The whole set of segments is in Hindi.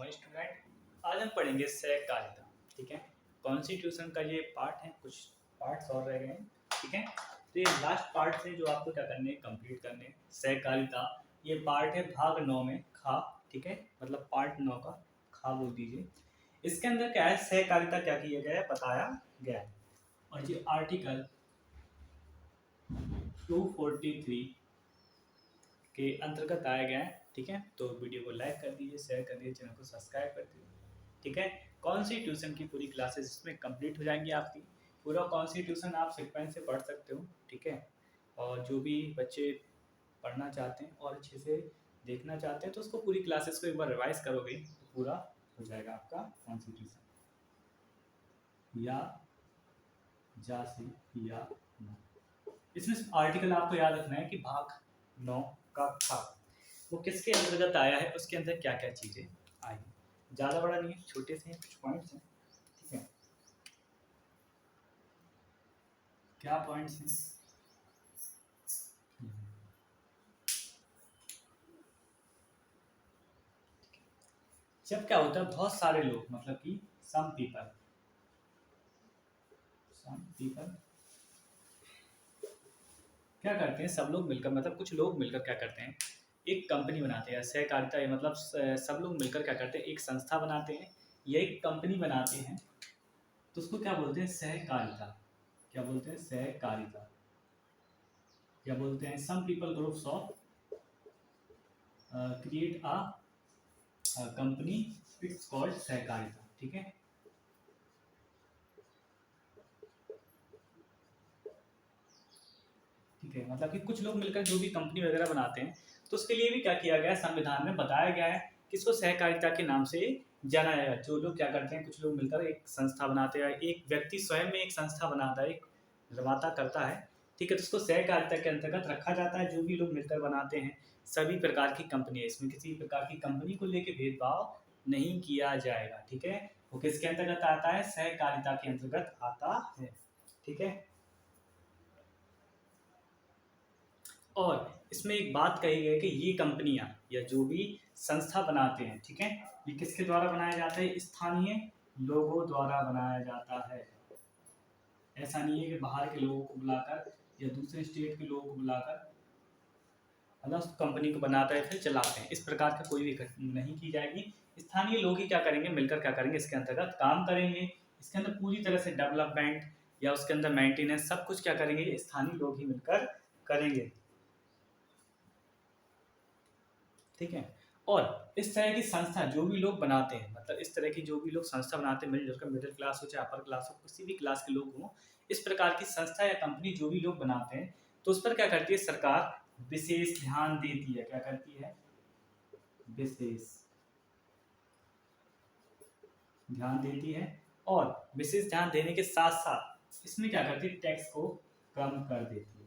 Morning student. आज हम पढ़ेंगे सहकारिता। ठीक है, कॉन्स्टिट्यूशन का ये पार्ट है, कुछ पार्ट्स और रह गए हैं। ठीक है, तो ये लास्ट पार्ट है जो आपको क्या करने हैं, कंप्लीट करने हैं। सहकारिता ये पार्ट है भाग 9 में खा। ठीक है, मतलब पार्ट 9 का खा बोल दीजिए। इसके अंदर क्या है, सहकारिता क्या किया गया है बताया गया है। और ये आर्टिकल 243 के अंतर्गत आया गया है। ठीक है, तो वीडियो को लाइक कर दीजिए, शेयर कर दीजिए, चैनल को सब्सक्राइब कर दीजिए। ठीक है, कॉन्स्टिट्यूशन की पूरी क्लासेस इसमें कंप्लीट हो जाएंगी आपकी। पूरा कॉन्स्टिट्यूशन आप सीक्वेंस से पढ़ सकते हो। ठीक है, और जो भी बच्चे पढ़ना चाहते हैं और अच्छे से देखना चाहते हैं तो उसको पूरी क्लासेस को एक बार रिवाइज करोगे तो पूरा हो जाएगा आपका कॉन्स्टिट्यूशन। या जा से या ना। इसमें आर्टिकल आपको याद रखना है कि भाग 9 का खा वो किसके अंतर्गत आया है, उसके अंदर क्या क्या चीज़ें आई। ज़्यादा बड़ा नहीं है, छोटे से हैं, कुछ पॉइंट्स हैं। ठीक है, क्या पॉइंट्स हैं? जब क्या होता है, बहुत सारे लोग मतलब कि सम पीपल क्या करते हैं, सब लोग मिलकर मतलब कुछ लोग मिलकर क्या करते हैं, एक कंपनी बनाते हैं। सहकारिता ये मतलब सब लोग मिलकर क्या करते हैं, एक संस्था बनाते हैं या एक कंपनी बनाते हैं। तो उसको क्या बोलते हैं, सहकारिता। क्या बोलते हैं, सहकारिता। क्या बोलते हैं, some people groups of create a company, it's called सहकारिता। ठीक है, ठीक है, मतलब कि कुछ लोग मिलकर जो भी कंपनी वगैरह बनाते हैं तो उसके लिए भी क्या किया गया है, संविधान में बताया गया है कि इसको सहकारिता के नाम से जाना जाएगा। जो लोग क्या करते हैं, कुछ लोग मिलकर एक संस्था बनाते हैं, एक व्यक्ति स्वयं में एक संस्था बनाता है, एक निर्माता करता है। ठीक है, तो उसको सहकारिता के अंतर्गत रखा जाता है। जो भी लोग मिलकर बनाते हैं सभी प्रकार की कंपनी है, इसमें किसी प्रकार की कंपनी को लेकर भेदभाव नहीं किया जाएगा। ठीक है, वो किसके अंतर्गत आता है, सहकारिता के अंतर्गत आता है। ठीक है, और इसमें एक बात कही गई है कि ये कंपनियां या जो भी संस्था बनाते हैं, ठीक है, ये किसके द्वारा बनाया जाता है, स्थानीय लोगों द्वारा बनाया जाता है। ऐसा नहीं है कि बाहर के लोगों को बुलाकर या दूसरे स्टेट के लोगों को बुलाकर मतलब उस कंपनी को बनाता है फिर चलाते हैं, इस प्रकार का कोई भी घटना नहीं की जाएगी। स्थानीय लोग ही क्या करेंगे, मिलकर क्या करेंगे, इसके अंतर्गत काम करेंगे। इसके अंदर पूरी तरह से डेवलपमेंट या उसके अंदर मेंटेनेंस सब कुछ क्या करेंगे, स्थानीय लोग ही मिलकर करेंगे। ठीक है, और इस तरह की संस्था जो भी लोग बनाते हैं, मतलब इस तरह की जो भी लोग संस्था बनाते हैं, मिलजुल कर, मिडिल क्लास हो चाहे अपर क्लास हो, किसी भी क्लास के लोग हों, इस प्रकार की संस्था या कंपनी जो भी लोग बनाते हैं तो उस पर क्या करती है सरकार, विशेष ध्यान देती है। क्या करती है, विशेष ध्यान देती है। और विशेष ध्यान देने के साथ साथ इसमें क्या करती है, टैक्स को कम कर देती है।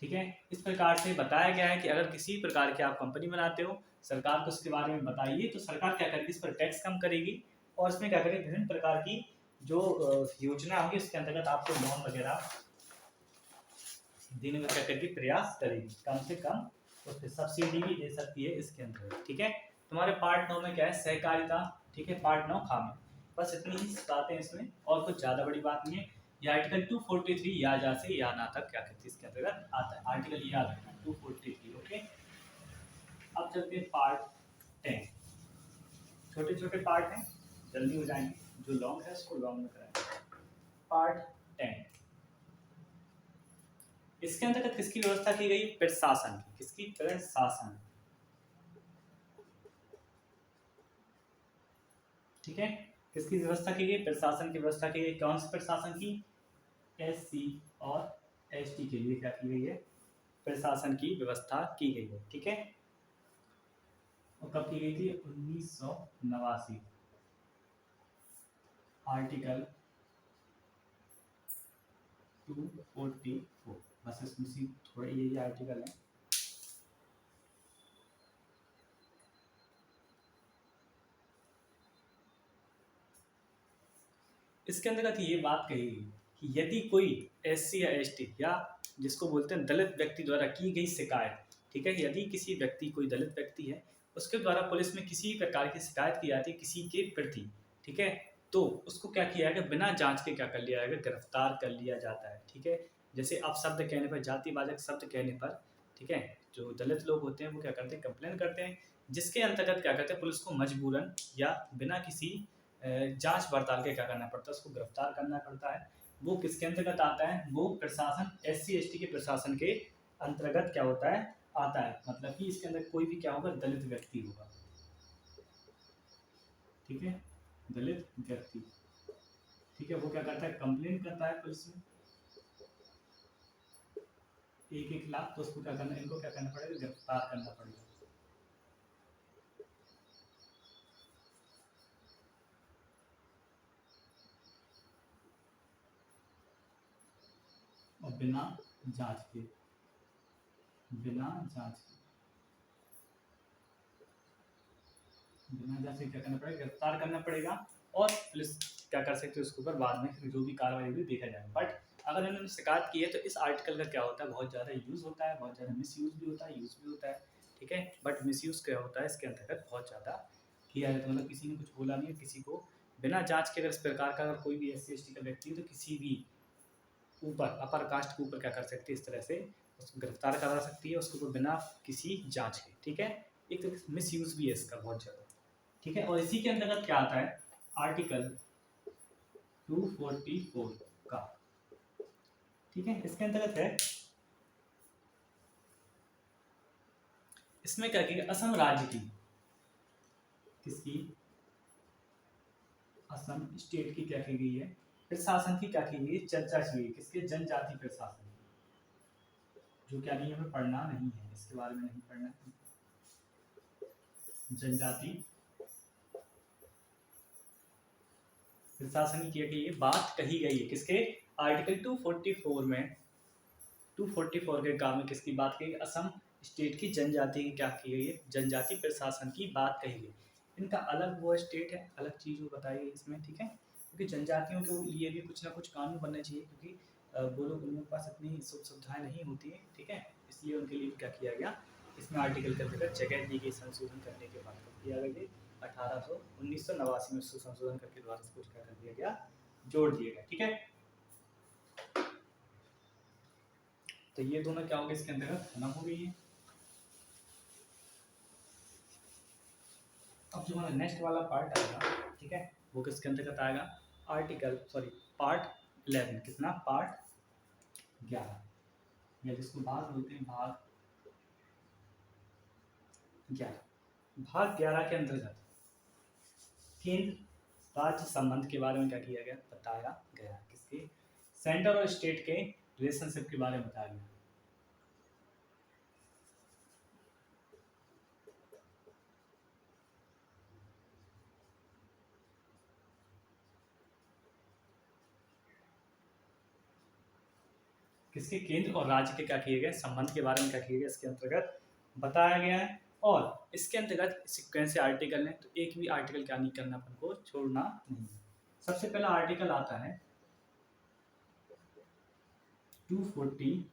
ठीक है, इस प्रकार से बताया गया है कि अगर किसी प्रकार की आप कंपनी बनाते हो, सरकार को उसके बारे में बताइए तो सरकार क्या करेगी, इस पर टैक्स कम करेगी और इसमें क्या करेगी, विभिन्न प्रकार की जो योजना होगी उसके अंतर्गत आपको लोन वगैरह देने में क्या करेगी, प्रयास करेगी, कम से कम उस पर सब्सिडी भी दे सकती है इसके अंतर्गत। ठीक है, तुम्हारे पार्ट 9 में क्या है, सहकारिता। ठीक है, पार्ट 9 खा में बस इतनी ही बातें इसमें, और कुछ ज़्यादा बड़ी बात नहीं है। ये आर्टिकल 243 या जा से या ना तक क्या कहती है इसके अंतर्गत आता है। आर्टिकल याद रखना 243। ओके, अब चलते हैं पार्ट 10। छोटे छोटे पार्ट हैं, जल्दी हो जाएंगे, जो लॉन्ग है उसको लॉन्ग में कराएंगे। पार्ट 10, इसके अंतर्गत किसकी व्यवस्था की गई, प्रशासन की। किसकी, प्रशासन। ठीक है, किसकी व्यवस्था की गई, प्रशासन की व्यवस्था की गई। कौन से प्रशासन की, SC और ST के लिए क्या की गई है, प्रशासन की व्यवस्था की गई है। ठीक है, और कब की गई थी, 1989, आर्टिकल 244। बस इसमें थोड़े ये आर्टिकल है। इसके अंतर्गत ये बात कही गई कि यदि कोई SC या ST या जिसको बोलते हैं दलित व्यक्ति द्वारा की गई शिकायत, ठीक है, यदि किसी व्यक्ति, कोई दलित व्यक्ति है उसके द्वारा पुलिस में किसी प्रकार की शिकायत की जाती है किसी के प्रति, ठीक है, तो उसको क्या किया जाएगा, बिना जांच के क्या कर लिया जाएगा, गिरफ्तार कर लिया जाता है, ठीक है। जैसे अब शब्द कहने पर, जातिवाचक शब्द कहने पर, ठीक है, जो दलित लोग होते हैं वो क्या करते हैं, कंप्लेन करते हैं, जिसके अंतर्गत क्या करते हैं, पुलिस को मजबूरन या बिना किसी जांच पड़ताल के क्या करना पड़ता है, उसको गिरफ्तार करना पड़ता है। वो किसके अंतर्गत आता है, वो प्रशासन, SC ST के प्रशासन के अंतर्गत क्या होता है, आता है। मतलब कि इसके अंदर कोई भी क्या होगा, दलित व्यक्ति होगा, ठीक है, दलित व्यक्ति, ठीक है, वो क्या करता है, कंप्लेन करता है पुलिस में एक लाख, तो उसको क्या करना, इनको क्या करना पड़ेगा, गिरफ्तार करना पड़ेगा। और बिना जांच के, बिना जांच के, बिना जांच के क्या करना पड़ेगा, गिरफ्तार करना पड़ेगा। और पुलिस क्या कर सकती है, उसके ऊपर बाद में जो भी कार्रवाई होगी देखा जाएगा। बट अगर इन्होंने शिकायत की है तो इस आर्टिकल का क्या होता है, बहुत ज़्यादा यूज़ होता है, बहुत ज़्यादा मिस यूज़ भी होता है, यूज़ भी होता है, ठीक है। बट मिस यूज़ क्या होता है, इसके अंतर्गत बहुत ज़्यादा किया जाता है। मतलब किसी ने कुछ बोला नहीं है, किसी को बिना जांच के अगर इस प्रकार का अगर कोई भी SC ST का व्यक्ति है तो किसी भी ऊपर अपर कास्ट के ऊपर क्या कर सकती है, इस तरह से उसको गिरफ्तार करा सकती है, उसके ऊपर बिना किसी जांच के, ठीक है। एक तरह से मिस यूज़ भी है इसका बहुत ज़्यादा, ठीक है। और इसी के अंतर्गत क्या आता है, आर्टिकल 244 का, ठीक है, इसके अंतर्गत है, इसमें क्या किया, असम राज्य की, किसकी, असम स्टेट की क्या की गई है, प्रशासन की क्या की गई है, चर्चा की गई, किसके, जनजाति प्रशासन की, जो क्या नहीं हमें पढ़ना नहीं है, इसके बारे में नहीं पढ़ना है, जनजाति प्रशासन की क्या गई है, बात कही गई है, किसके, आर्टिकल 244 में, 244 के काम में किसकी बात कही, असम स्टेट की जनजाति की क्या की गई है, जनजाति प्रशासन की बात कही गई। इनका अलग वो स्टेट है, अलग चीज़ वो बताई गई इसमें, ठीक है, क्योंकि जनजातियों के लिए भी कुछ ना कुछ कानून बनने चाहिए, क्योंकि वो लोग, उनके पास इतनी सुख सुविधाएं नहीं होती हैं, ठीक है, इसलिए उनके लिए क्या किया गया, इसमें आर्टिकल के अंतर्गत जगह दी गई, संशोधन करने के बाद किया गया 1989 में उसको संशोधन करके द्वारा कुछ क्या कर दिया गया, जोड़ दिया गया, ठीक है। तो ये दोनों क्या होंगे, इसके अंतर्गत खत्म हो गई है। अब जो हमारा नेक्स्ट वाला पार्ट आएगा, ठीक है, वो किसके अंतर्गत आएगा, पार्ट 11, कितना, पार्ट 11, या जिसको भाग बोलते हैं, भाग 11। भाग 11 के अंतर्गत केंद्र राज्य संबंध के बारे में क्या किया गया, बताया गया, किसके, सेंटर और स्टेट के रिलेशनशिप के बारे में बताया गया। किसके, केंद्र और राज्य के क्या किए गए, संबंध के बारे में क्या किया गया, इसके अंतर्गत बताया गया है। और इसके अंतर्गत सीक्वेंस से आर्टिकल है, तो एक भी आर्टिकल क्या नहीं करना, अपन को छोड़ना नहीं। सबसे पहला आर्टिकल आता है 240,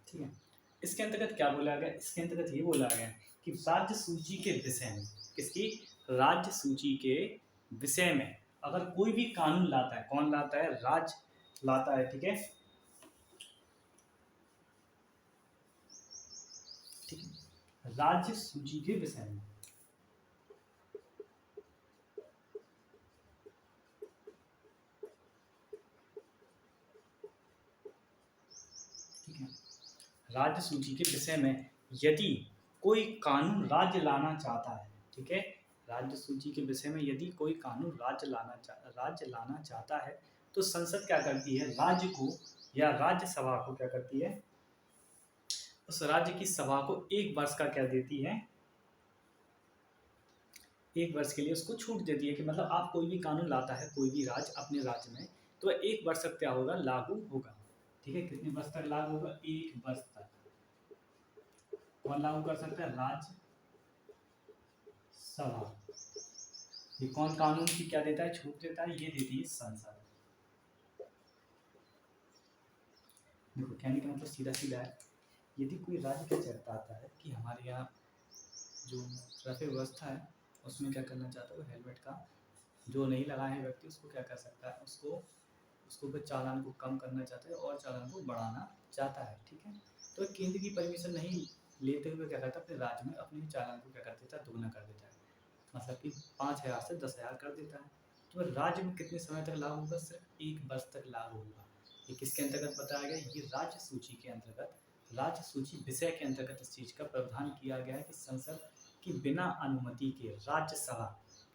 ठीक है। इसके अंतर्गत क्या बोला गया, इसके अंतर्गत ये बोला गया कि राज्य सूची के विषय में, किसकी, राज्य सूची के विषय में अगर कोई भी कानून लाता है, कौन लाता है, राज्य लाता है, ठीक है, ठीक है, राज्य सूची के विषय में, ठीक है, राज्य सूची के विषय में यदि कोई कानून राज्य लाना चाहता है, ठीक है, राज्य सूची के विषय में यदि कोई कानून राज्य लाना चाहता है, तो संसद क्या करती है, राज्य को या राज्यसभा को क्या करती है, उस राज्य की सभा को 1 वर्ष का क्या देती है, 1 वर्ष के लिए उसको छूट देती है, कि मतलब आप कोई भी कानून लाता है, कोई भी राज्य अपने राज्य में, तो 1 वर्ष तक क्या होगा, लागू होगा, ठीक है, कितने वर्ष तक लागू होगा, 1 वर्ष तक। कौन लागू कर सकता है, राज्य सभा। ये कौन कानून की क्या देता है, छूट देता है, ये देती है संसद। देखो कहने का मतलब सीधा सीधा है, यदि कोई राज्य क्या चाहता है कि हमारे यहाँ जो ट्रैफिक व्यवस्था है उसमें क्या करना चाहता है, वो हेलमेट का जो नहीं लगाए है व्यक्ति उसको क्या कर सकता है, उसको उसको फिर चालान को कम करना चाहता है और चालान को बढ़ाना चाहता है। ठीक है, तो केंद्र की परमिशन नहीं लेते हुए क्या करता है, अपने राज्य में अपने चालान को क्या कर देता है, दोगुना कर देता है, मतलब कि 5,000 से 10,000 कर देता है। तो राज्य में कितने समय तक लागू होगा, सिर्फ 1 वर्ष तक लागू होगा। ये किसके अंतर्गत बताया गया, ये राज्य सूची के अंतर्गत, राज्य सूची विषय के अंतर्गत इस चीज़ का प्रावधान किया गया है कि संसद की बिना अनुमति के राज्यसभा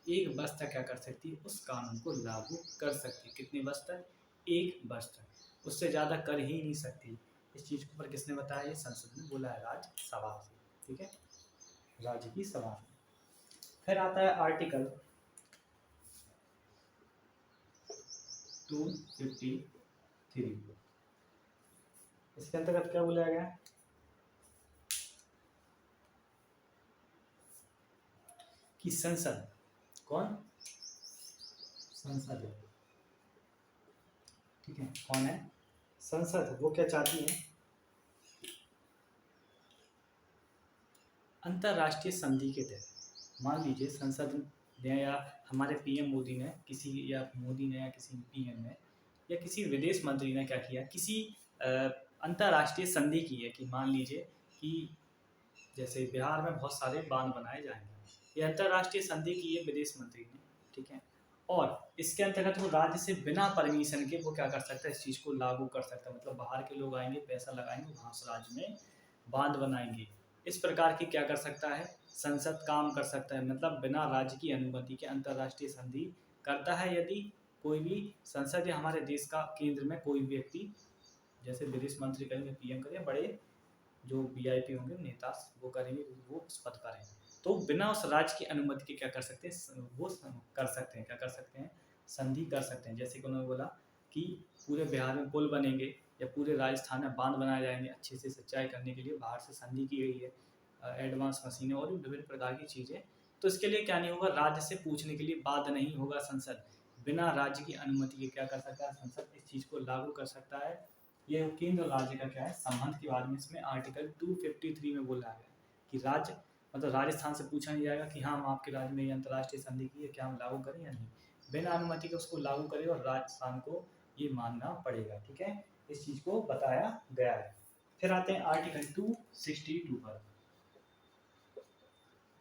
1 वर्ष तक क्या कर सकती है, उस कानून को लागू कर सकती है। कितने वर्ष तक, 1 वर्ष तक, उससे ज़्यादा कर ही नहीं सकती। इस चीज़ को पर किसने बताया, ये संसद ने बोला है, राज्यसभा से। ठीक है, राज्य की सभा से। फिर आता है आर्टिकल 253। इसके अंतर्गत क्या बोला गया कि संसद, कौन, संसद है, ठीक है, कौन है, संसद, वो क्या चाहती है, अंतर्राष्ट्रीय संधि के तहत। मान लीजिए संसद ने या हमारे पीएम मोदी ने किसी, या मोदी ने या किसी पीएम ने या किसी विदेश मंत्री ने क्या किया, किसी अंतर्राष्ट्रीय संधि की है कि मान लीजिए कि जैसे बिहार में बहुत सारे बांध बनाए जाएंगे, ये अंतर्राष्ट्रीय संधि की है विदेश मंत्री ने। ठीक है, और इसके अंतर्गत वो राज्य से बिना परमिशन के वो क्या कर सकता है, इस चीज़ को लागू कर सकता है। मतलब बाहर के लोग आएंगे, पैसा लगाएंगे, वहाँ से राज्य में बांध बनाएंगे। इस प्रकार की क्या कर सकता है, संसद काम कर सकता है, मतलब बिना राज्य की अनुमति के अंतर्राष्ट्रीय संधि करता है। यदि कोई भी संसद या हमारे देश का केंद्र में कोई व्यक्ति, जैसे विदेश मंत्री करेंगे, पीएम करेंगे, बड़े जो वीआईपी होंगे नेता, वो करेंगे, वो उस पद पर हैं, तो बिना उस राज्य की अनुमति के क्या कर सकते हैं, वो कर सकते हैं, क्या कर सकते हैं, संधि कर सकते हैं। जैसे कि उन्होंने बोला कि पूरे बिहार में पुल बनेंगे या पूरे राजस्थान में बांध बनाए जाएंगे, अच्छे से सिंचाई करने के लिए बाहर से संधि की गई है, एडवांस मशीनें और भी विभिन्न प्रकार की चीज़ें। तो इसके लिए क्या नहीं होगा, राज्य से पूछने के लिए बाध्य नहीं होगा संसद, बिना राज्य की अनुमति के क्या कर सकता है, संसद इस चीज़ को लागू कर सकता है। ये केंद्र राज्य का क्या है, संबंध के बारे में इसमें आर्टिकल 253 में बोला है कि राज्य, मतलब राजस्थान से पूछा नहीं जाएगा कि हाँ हम आपके राज्य में ये अंतर्राष्ट्रीय संधि की है, क्या हम लागू करें या नहीं, बिना अनुमति के उसको लागू करें और राजस्थान को ये मानना पड़ेगा। ठीक है, इस चीज़ को बताया गया है। फिर आते हैं आर्टिकल 262 पर।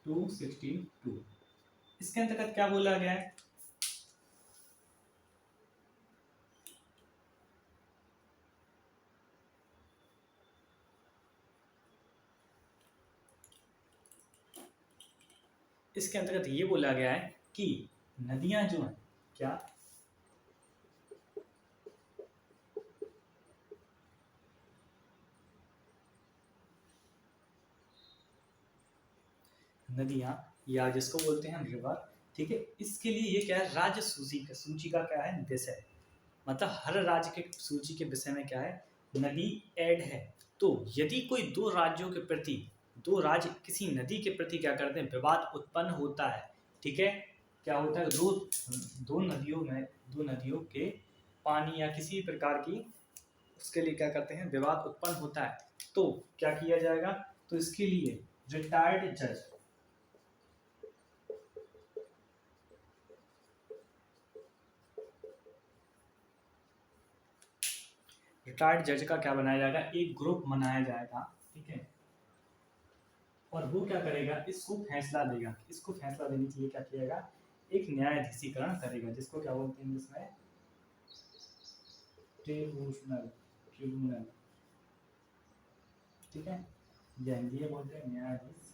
262 इसके अंतर्गत क्या बोला गया है, इसके अंतर्गत ये बोला गया है कि नदियां जो हैं, क्या, नदियां या जिसको बोलते हैं रिवर, ठीक है, इसके लिए ये क्या है, राज्य सूची का क्या है, विषय, मतलब हर राज्य के सूची के विषय में क्या है, नदी ऐड है। तो यदि कोई दो राज्यों के प्रति, दो राज्य किसी नदी के प्रति क्या करते हैं, विवाद उत्पन्न होता है, ठीक है, क्या होता है, दो नदियों में, दो नदियों के पानी या किसी प्रकार की उसके लिए क्या करते हैं, विवाद उत्पन्न होता है, तो क्या किया जाएगा, तो इसके लिए रिटायर्ड जज, रिटायर्ड जज का क्या बनाया जाएगा, एक ग्रुप बनाया जाएगा। ठीक है, और वो क्या करेगा, इसको फैसला देगा, इसको फैसला देने के लिए क्या किएगा, एक न्यायाधीशीकरण करेगा, जिसको क्या बोलते हैं इंग्लिश में, ट्रिब्यूनल, ट्रिब्यूनल। ठीक है, या हिंदी में बोलते हैं न्यायाधीश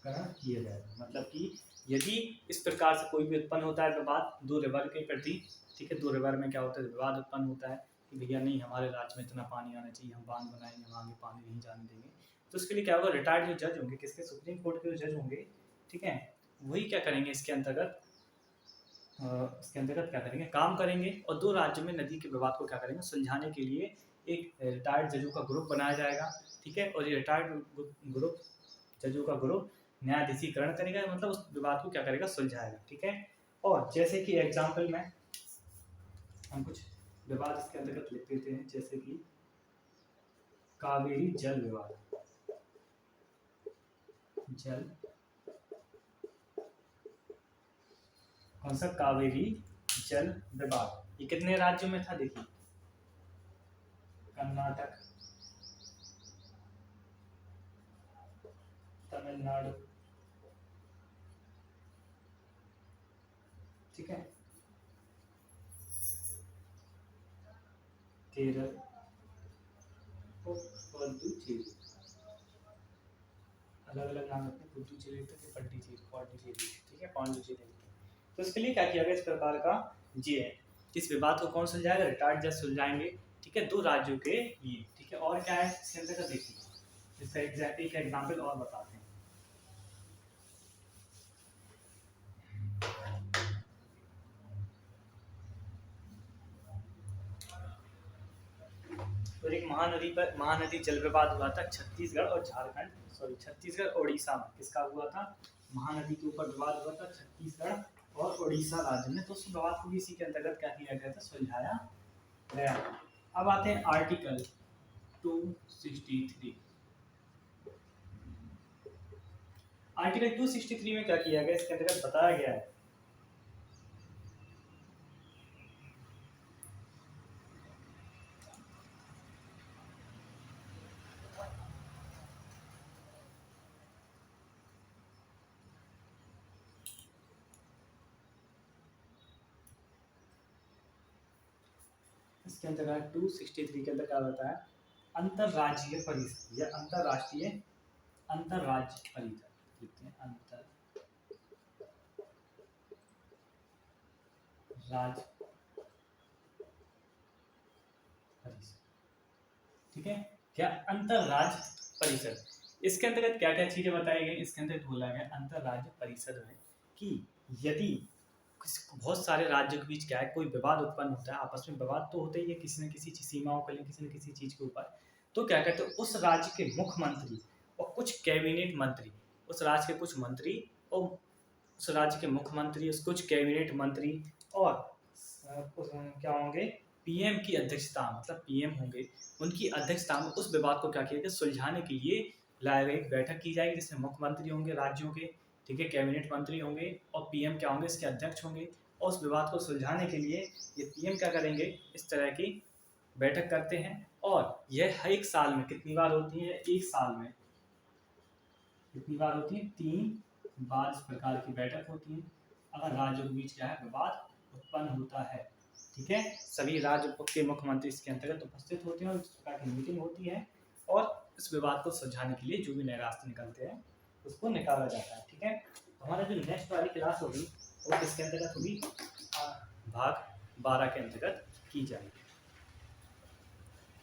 करण किया जाएगा। मतलब कि यदि इस प्रकार से कोई भी उत्पन्न होता है विवाद दो रिवर के प्रति, ठीक है, दो रिवर में क्या होता है, विवाद उत्पन्न होता है कि भैया नहीं हमारे राज्य में इतना पानी आना चाहिए, हम बांध बनाएंगे, हम आगे पानी नहीं जाने देंगे, तो उसके लिए क्या होगा, रिटायर्ड जो जज होंगे, किसके, सुप्रीम कोर्ट के जो जज होंगे, ठीक है, वही क्या करेंगे, इसके अंतर्गत क्या करेंगे, काम करेंगे, और दो राज्यों में नदी के विवाद को क्या करेंगे, सुलझाने के लिए एक रिटायर्ड जजों का ग्रुप बनाया जाएगा, ठीक है, और ये रिटायर्ड ग्रुप जजों का ग्रुप न्यायाधीशीकरण करेगा, मतलब उस विवाद को क्या करेगा, सुलझाएगा, ठीक है। और जैसे कि एग्जाम्पल में हम कुछ विवाद इसके अंतर्गत लिख देते हैं, जैसे कि कावेरी जल विवाद, जल कौन सा, कावेरी जल विवाद, ये कितने राज्यों में था, देखिए कर्नाटक, तमिलनाडु, ठीक है, केरल और पुडुचेरी, अलग अलग नाम रखते हैं, पुडुचेरी तक पॉन्डिचेरी, ठीक है, पॉन्डिचेरी। तो इसके लिए क्या किया गया, इस प्रकार का ये है, इस विवाद को कौन सुलझाएगा, रिटायर्ड जज सुलझाएंगे, ठीक है, 2 राज्यों के लिए, ठीक है। और क्या है इसके अंदर का देखिए, इसका एक एग्जाम्पल और बताते हैं। तो एक महानदी जल विवाद हुआ था छत्तीसगढ़ और उड़ीसा में, किसका हुआ था, महानदी के ऊपर विवाद हुआ था छत्तीसगढ़ और उड़ीसा राज्य में, तो उस विवाद को भी इसी के अंतर्गत क्या किया गया था, सुलझाया गया। अब आते हैं आर्टिकल 263। आर्टिकल 263 में क्या किया गया, इसके अंतर्गत बताया गया है इसके अंतर्गत 263 के अंदर क्या होता है, अंतरराज्यीय परिषद या अंतरराज्य परिषद लिखते हैं, अंतरराज्य परिषद, ठीक है, क्या अंतरराज्य परिषद, इसके अंतर्गत क्या क्या चीजें बताई गई, इसके अंतर्गत बोला गया अंतरराज्य परिषद में कि यदि बहुत सारे राज्यों के बीच क्या है, कोई विवाद उत्पन्न होता है, आपस में विवाद तो होते ही है किसी न किसी सीमाओं के लिए, किसी न किसी चीज के ऊपर, तो क्या कहते हैं, उस राज्य के मुख्यमंत्री और कुछ कैबिनेट मंत्री, उस राज्य के कुछ मंत्री और उस राज्य के मुख्यमंत्री, उस कुछ कैबिनेट मंत्री और क्या होंगे, पीएम की अध्यक्षता, मतलब पीएम होंगे, उनकी अध्यक्षता में उस विवाद को क्या किया गया, सुलझाने के लिए लाया एक बैठक की जाएगी, जिसमें मुख्यमंत्री होंगे राज्यों के, ठीक है, कैबिनेट मंत्री होंगे और पीएम क्या होंगे, इसके अध्यक्ष होंगे, और उस विवाद को सुलझाने के लिए ये पीएम क्या करेंगे, इस तरह की बैठक करते हैं, और यह हर एक साल में कितनी बार होती है, एक साल में कितनी बार होती है, 3 बार इस प्रकार की बैठक होती है, अगर राज्यों के बीच क्या है, विवाद उत्पन्न होता है, ठीक है, सभी राज्य के मुख्यमंत्री इसके अंतर्गत उपस्थित होते हैं और इस प्रकार की मीटिंग होती है, और इस विवाद को सुलझाने के लिए जो भी नए रास्ते निकलते हैं उसको निकाला जाता है, ठीक है। तो हमारा जो नेक्स्ट वाली क्लास होगी वो किसके अंतर्गत होगी, भाग 12 के अंतर्गत की जाएगी।